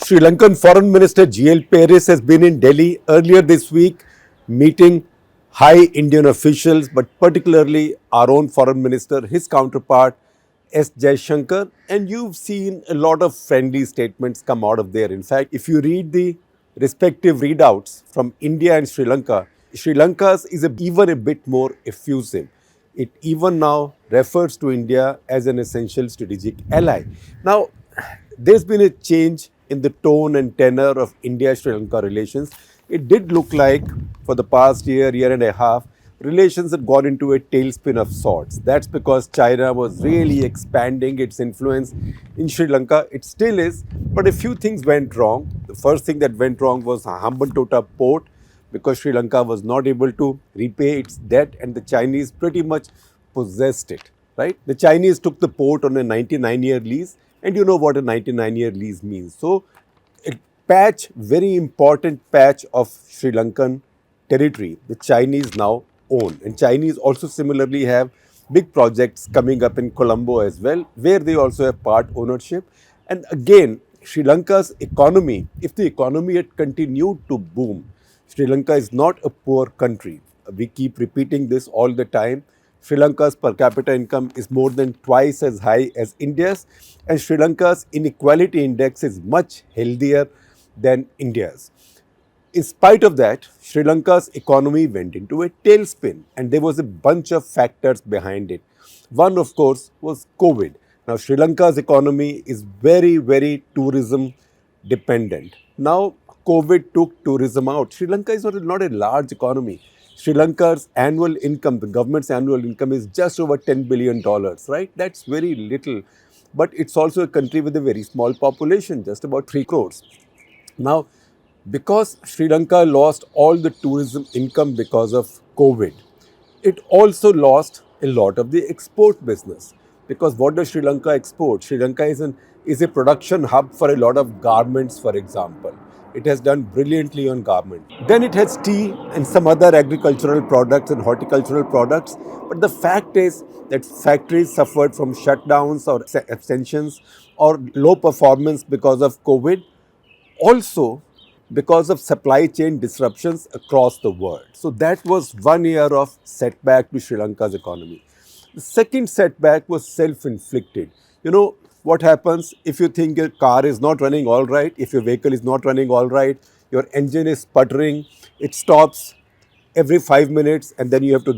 Sri Lankan Foreign Minister GL Peiris has been in Delhi earlier this week meeting high Indian officials, but particularly our own Foreign Minister, his counterpart, S. Jaishankar. And you've seen a lot of friendly statements come out of there. In fact, if you read the respective readouts from India and Sri Lanka's is even a bit more effusive. It even now refers to India as an essential strategic ally. Now, there's been a change in the tone and tenor of India-Sri Lanka relations. It did look like for the past year and a half, relations had gone into a tailspin of sorts. That's because China was really expanding its influence in Sri Lanka. It still is, but a few things went wrong. The first thing that went wrong was Hambantota Port, because Sri Lanka was not able to repay its debt and the Chinese pretty much possessed it, right? The Chinese took the port on a 99-year lease, and you know what a 99-year lease means. So a very important patch of Sri Lankan territory, the Chinese now own. And Chinese also similarly have big projects coming up in Colombo as well, where they also have part ownership. And again, Sri Lanka's economy, if the economy had continued to boom, Sri Lanka is not a poor country. We keep repeating this all the time. Sri Lanka's per capita income is more than twice as high as India's, and Sri Lanka's inequality index is much healthier than India's. In spite of that, Sri Lanka's economy went into a tailspin, and there was a bunch of factors behind it. One, of course, was COVID. Now, Sri Lanka's economy is very tourism dependent. Now, COVID took tourism out. Sri Lanka is not a large economy. Sri Lanka's annual income, the government's annual income is just over $10 billion, right? That's very little. But it's also a country with a very small population, just about 3 crores. Now, because Sri Lanka lost all the tourism income because of COVID, it also lost a lot of the export business. Because what does Sri Lanka export? Sri Lanka is a production hub for a lot of garments, for example. It has done brilliantly on garment. Then it has tea and some other agricultural products and horticultural products. But the fact is that factories suffered from shutdowns or abstentions or low performance because of COVID. Also, because of supply chain disruptions across the world. So that was 1 year of setback to Sri Lanka's economy. The second setback was self-inflicted. You know, what happens if you think your car is not running all right, if your vehicle is not running all right, your engine is sputtering, it stops every 5 minutes, and then you have to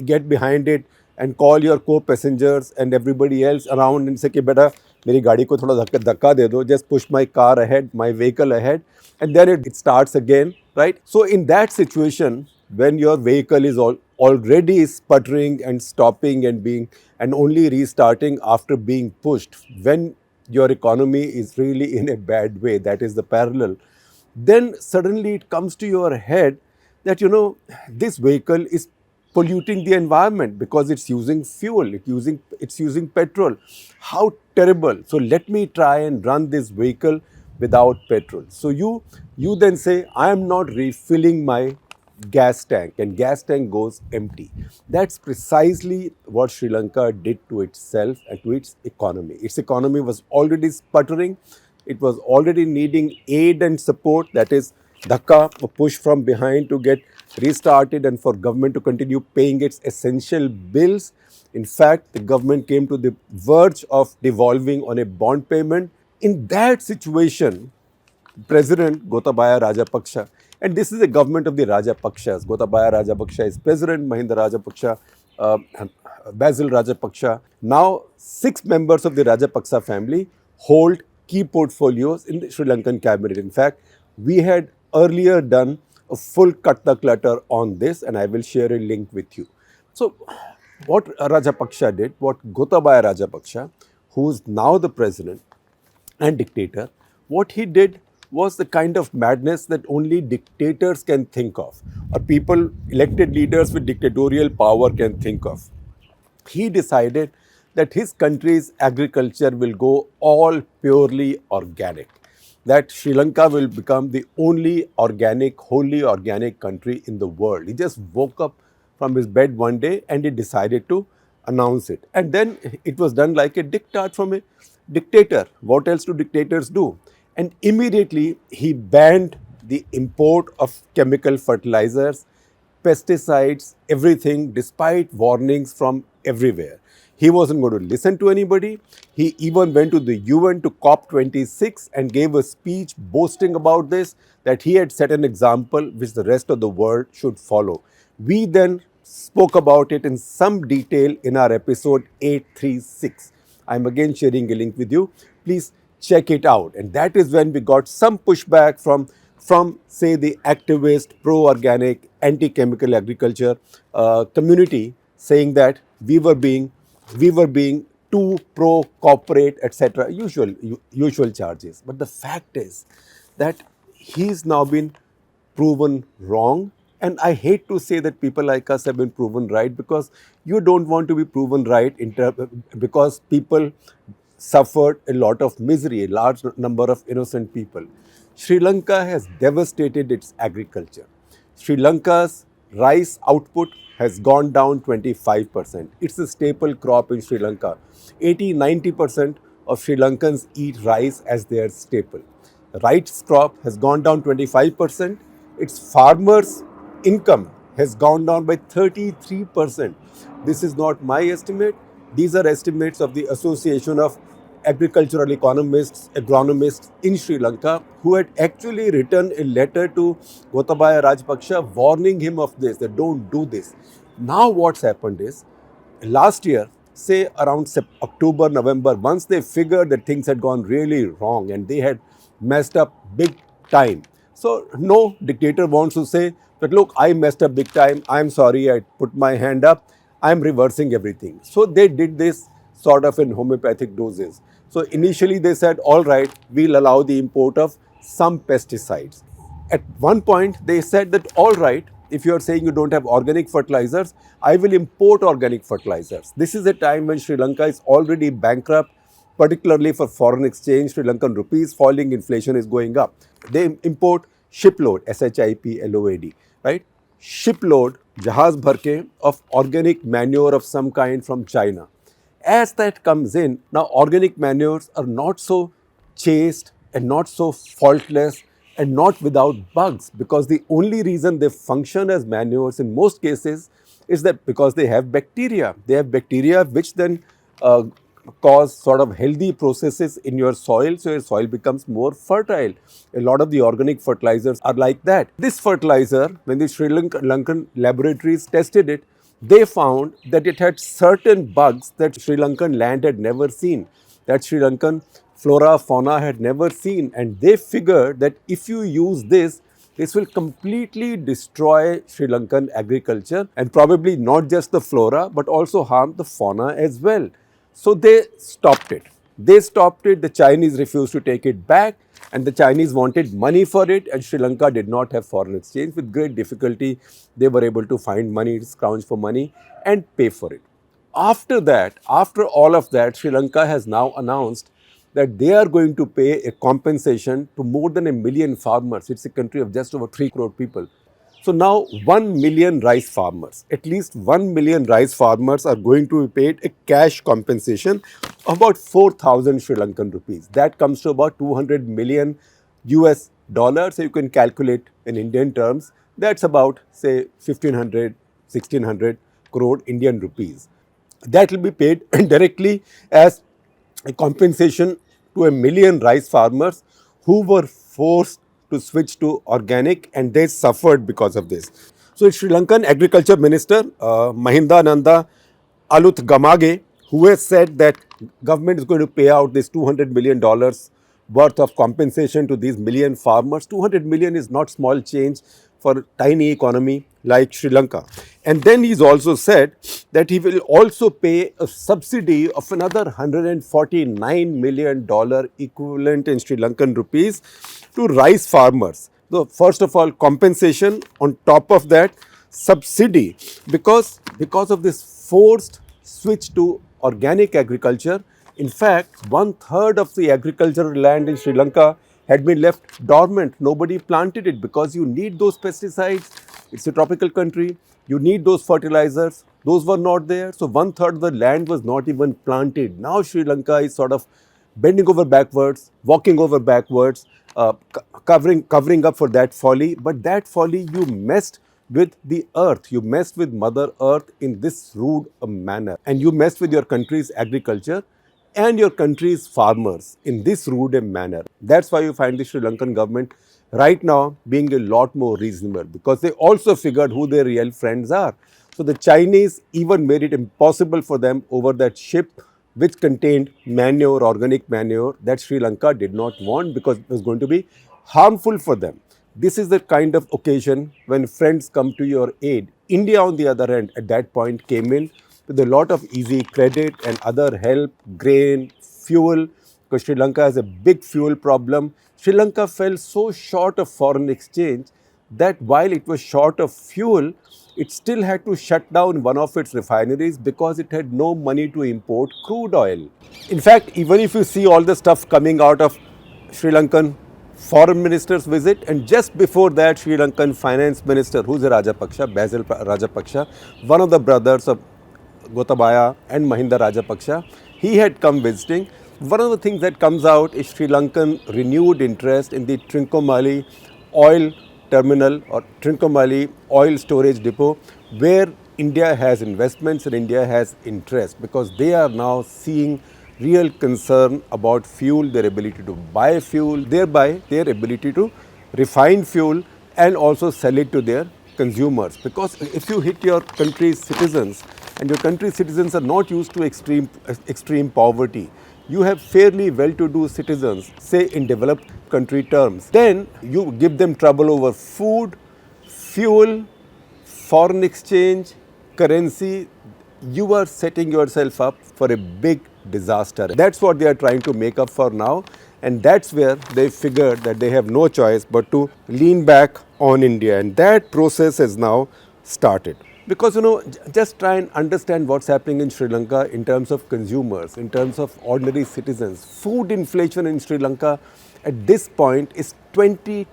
get behind it and call your co-passengers and everybody else around and say कि बेटा मेरी गाड़ी को थोड़ा धक्का दे दो, just push my car ahead, my vehicle ahead, and then it starts again, right? So in that situation, when your vehicle is already sputtering and stopping and only restarting after being pushed, when your economy is really in a bad way, that is the parallel, then suddenly it comes to your head that, you know, this vehicle is polluting the environment because it's using fuel, it's using petrol. How terrible. So let me try and run this vehicle without petrol. So you then say, I am not refilling my gas tank, and gas tank goes empty. That's precisely what Sri Lanka did to itself and to its economy. Its economy was already sputtering. It was already needing aid and support, that is dhakka, a push from behind to get restarted and for government to continue paying its essential bills. In fact, the government came to the verge of devolving on a bond payment. In that situation, President Gotabaya Rajapaksa, and this is a government of the Rajapaksas. Gotabaya Rajapaksa is president, Mahinda Rajapaksa, Basil Rajapaksa. Now, 6 members of the Rajapaksa family hold key portfolios in the Sri Lankan cabinet. In fact, we had earlier done a full CutTheClutter on this, and I will share a link with you. So, what Rajapaksha did, what Gotabaya Rajapaksa, who is now the president and dictator, what he did was the kind of madness that only dictators can think of, or people, elected leaders with dictatorial power can think of. He decided that his country's agriculture will go all purely organic, that Sri Lanka will become the only organic, wholly organic country in the world. He just woke up from his bed one day and he decided to announce it. And then it was done like a diktat from a dictator. What else do dictators do? And immediately he banned the import of chemical fertilizers, pesticides, everything, despite warnings from everywhere. He wasn't going to listen to anybody. He even went to the UN to COP26 and gave a speech boasting about this, that he had set an example which the rest of the world should follow. We then spoke about it in some detail in our episode 836. I'm again sharing a link with you. Please check it out. And that is when we got some pushback from say the activist, pro-organic, anti-chemical agriculture community, saying that we were being too pro-corporate, etc. Usual charges. But the fact is that he's now been proven wrong. And I hate to say that people like us have been proven right, because you don't want to be proven right because people suffered a lot of misery, a large number of innocent people. Sri Lanka has devastated its agriculture. Sri Lanka's rice output has gone down 25%. It's a staple crop in Sri Lanka. 80-90% of Sri Lankans eat rice as their staple. The rice crop has gone down 25%. Its farmers' income has gone down by 33%. This is not my estimate. These are estimates of the Association of Agricultural Economists, Agronomists in Sri Lanka, who had actually written a letter to Gotabaya Rajapaksa warning him of this, that don't do this. Now what's happened is, last year, say around October, November, once they figured that things had gone really wrong and they had messed up big time. So no dictator wants to say that, look, I messed up big time, I'm sorry, I put my hand up, I'm reversing everything. So they did this sort of in homeopathic doses. So initially they said, all right, we'll allow the import of some pesticides. At one point they said that, all right, if you are saying you don't have organic fertilizers, I will import organic fertilizers. This is a time when Sri Lanka is already bankrupt, particularly for foreign exchange. Sri Lankan rupees falling, inflation is going up. They import shipload, SHIPLOAD, right? Shipload, jahaz bharke, of organic manure of some kind from China. As that comes in, now organic manures are not so chaste and not so faultless and not without bugs, because the only reason they function as manures in most cases is that because they have bacteria. They have bacteria which then cause sort of healthy processes in your soil, so your soil becomes more fertile. A lot of the organic fertilizers are like that. This fertilizer, when the Sri Lankan laboratories tested it, they found that it had certain bugs that Sri Lankan land had never seen, that Sri Lankan flora, fauna had never seen. And they figured that if you use this will completely destroy Sri Lankan agriculture, and probably not just the flora, but also harm the fauna as well. So they stopped it. The Chinese refused to take it back, and the Chinese wanted money for it, and Sri Lanka did not have foreign exchange. With great difficulty, they were able to find money, scrounge for money and pay for it. After that, after all of that, Sri Lanka has now announced that they are going to pay a compensation to more than 1 million farmers. It's a country of just over 3 crore people. So now 1 million rice farmers, at least 1 million rice farmers are going to be paid a cash compensation of about 4,000 Sri Lankan rupees. That comes to about 200 million US dollars. So you can calculate in Indian terms, that's about say 1,500, 1,600 crore Indian rupees. That will be paid directly as a compensation to 1 million rice farmers who were forced to switch to organic, and they suffered because of this. So Sri Lankan Agriculture Minister Mahinda Nanda Gamage, who has said that government is going to pay out this $200 million worth of compensation to these million farmers. 200 million is not small change for a tiny economy like Sri Lanka. And then he's also said that he will also pay a subsidy of another $149 million equivalent in Sri Lankan rupees to rice farmers. So first of all, compensation, on top of that, subsidy, because of this forced switch to organic agriculture. In fact, 1/3 of the agricultural land in Sri Lanka had been left dormant. Nobody planted it because you need those pesticides. It's a tropical country. You need those fertilizers. Those were not there. So 1/3 of the land was not even planted. Now Sri Lanka is sort of bending over backwards, walking over backwards, covering up for that folly. But that folly, you messed with the earth, you messed with Mother Earth in this rude manner, and you messed with your country's agriculture and your country's farmers in this rude manner. That's why you find the Sri Lankan government right now being a lot more reasonable, because they also figured who their real friends are. So the Chinese even made it impossible for them over that ship which contained manure, organic manure, that Sri Lanka did not want because it was going to be harmful for them. This is the kind of occasion when friends come to your aid. India, on the other hand, at that point came in with a lot of easy credit and other help, grain, fuel, because Sri Lanka has a big fuel problem. Sri Lanka fell so short of foreign exchange that while it was short of fuel, it still had to shut down one of its refineries because it had no money to import crude oil. In fact, even if you see all the stuff coming out of Sri Lankan foreign minister's visit, and just before that, Sri Lankan finance minister, who's a Rajapaksha, Basil Rajapaksha, one of the brothers of Gotabaya and Mahinda Rajapaksha, he had come visiting. One of the things that comes out is Sri Lankan renewed interest in the Trincomalee oil terminal or Trincomalee oil storage depot, where India has investments and India has interest, because they are now seeing real concern about fuel, their ability to buy fuel, thereby their ability to refine fuel and also sell it to their consumers. Because if you hit your country's citizens, and your country's citizens are not used to extreme poverty, you have fairly well-to-do citizens, say in developed country terms, then you give them trouble over food, fuel, foreign exchange, currency, you are setting yourself up for a big disaster. That's what they are trying to make up for now, and that's where they figured that they have no choice but to lean back on India, and that process has now started. Because, just try and understand what's happening in Sri Lanka in terms of consumers, in terms of ordinary citizens. Food inflation in Sri Lanka at this point is 22%.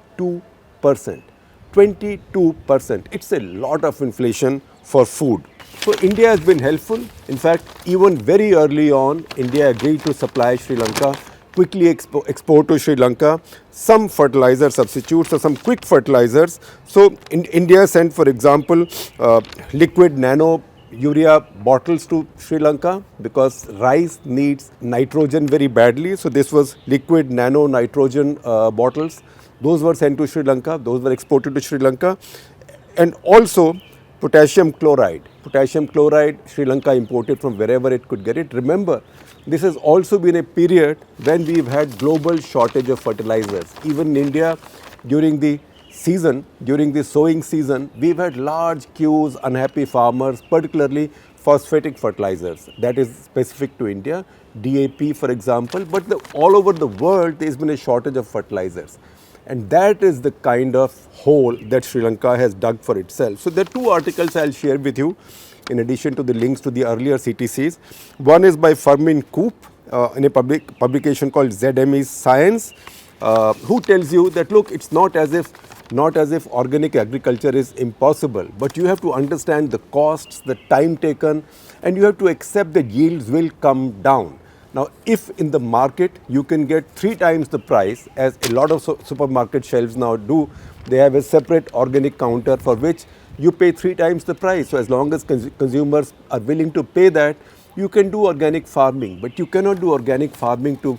22%. It's a lot of inflation for food. So India has been helpful. In fact, even very early on, India agreed to supply Sri Lanka, quickly export to Sri Lanka some fertilizer substitutes or some quick fertilizers. So India sent, for example, liquid nano urea bottles to Sri Lanka because rice needs nitrogen very badly. So this was liquid nano nitrogen bottles. Those were sent to Sri Lanka. Those were exported to Sri Lanka. And also potassium chloride. Potassium chloride, Sri Lanka imported from wherever it could get it. Remember, this has also been a period when we've had global shortage of fertilizers. Even in India, during the season, during the sowing season, we've had large queues, unhappy farmers, particularly phosphatic fertilizers. That is specific to India, DAP for example, but all over the world there's been a shortage of fertilizers. And that is the kind of hole that Sri Lanka has dug for itself. So there are two articles I'll share with you in addition to the links to the earlier CTCs. One is by Fermin Koop in a publication called ZME Science, who tells you that, look, it's not as if organic agriculture is impossible, but you have to understand the costs, the time taken, and you have to accept that yields will come down. Now, if in the market you can get 3 times the price, as a lot of supermarket shelves now do, they have a separate organic counter for which you pay 3 times the price. So as long as consumers are willing to pay that, you can do organic farming, but you cannot do organic farming to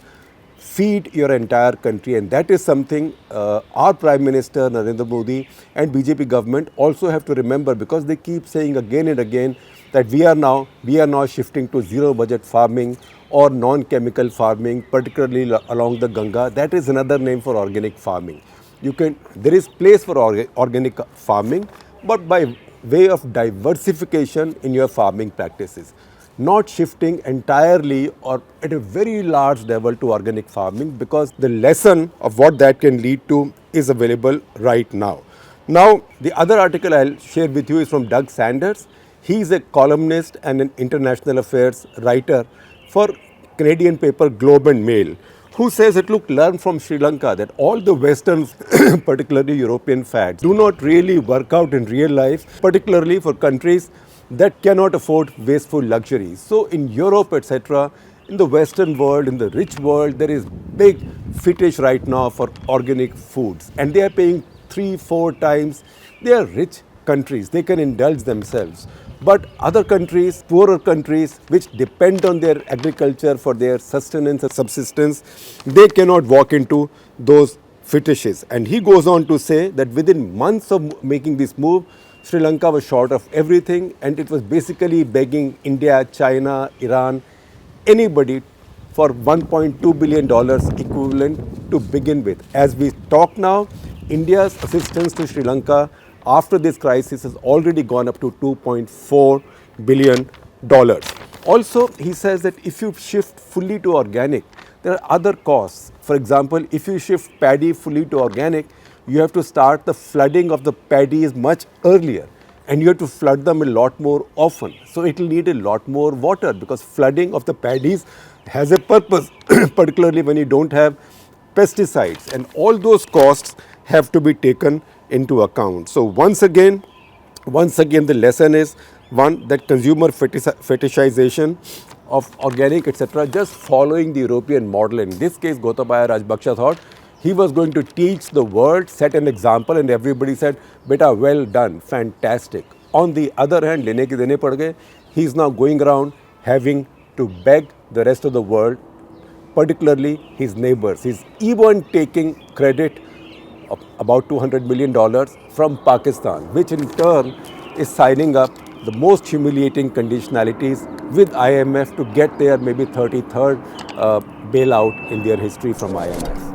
feed your entire country. And that is something our Prime Minister Narendra Modi and BJP government also have to remember, because they keep saying again and again that we are now shifting to zero budget farming or non-chemical farming, particularly along the Ganga. That is another name for organic farming. There is place for organic farming, but by way of diversification in your farming practices, not shifting entirely or at a very large level to organic farming, because the lesson of what that can lead to is available right now. Now, the other article I'll share with you is from Doug Sanders. He is a columnist and an international affairs writer for Canadian paper Globe and Mail, who says that, look, learn from Sri Lanka that all the Western, particularly European fads, do not really work out in real life, particularly for countries that cannot afford wasteful luxuries. So in Europe, etc., in the Western world, in the rich world, there is big fetish right now for organic foods, and they are paying 3-4 times. They are rich countries, they can indulge themselves. But other countries, poorer countries, which depend on their agriculture for their sustenance and subsistence, they cannot walk into those fetishes. And he goes on to say that within months of making this move, Sri Lanka was short of everything, and it was basically begging India, China, Iran, anybody for $1.2 billion equivalent to begin with. As we talk now, India's assistance to Sri Lanka after this crisis has already gone up to $2.4 billion. Also, he says that if you shift fully to organic, there are other costs. For example, if you shift paddy fully to organic, you have to start the flooding of the paddies much earlier, and you have to flood them a lot more often. So it will need a lot more water, because flooding of the paddies has a purpose, particularly when you don't have pesticides, and all those costs have to be taken into account. So once again, the lesson is one, that consumer fetishization of organic, etc., just following the European model. In this case, Gotabaya Rajapaksa thought he was going to teach the world, set an example, and everybody said, "Beta, well done, fantastic." On the other hand, lene ki dene pad gaye, he is now going around having to beg the rest of the world, particularly his neighbors. He's even taking credit of about $200 million from Pakistan, which in turn is signing up the most humiliating conditionalities with IMF to get their maybe 33rd bailout in their history from IMF.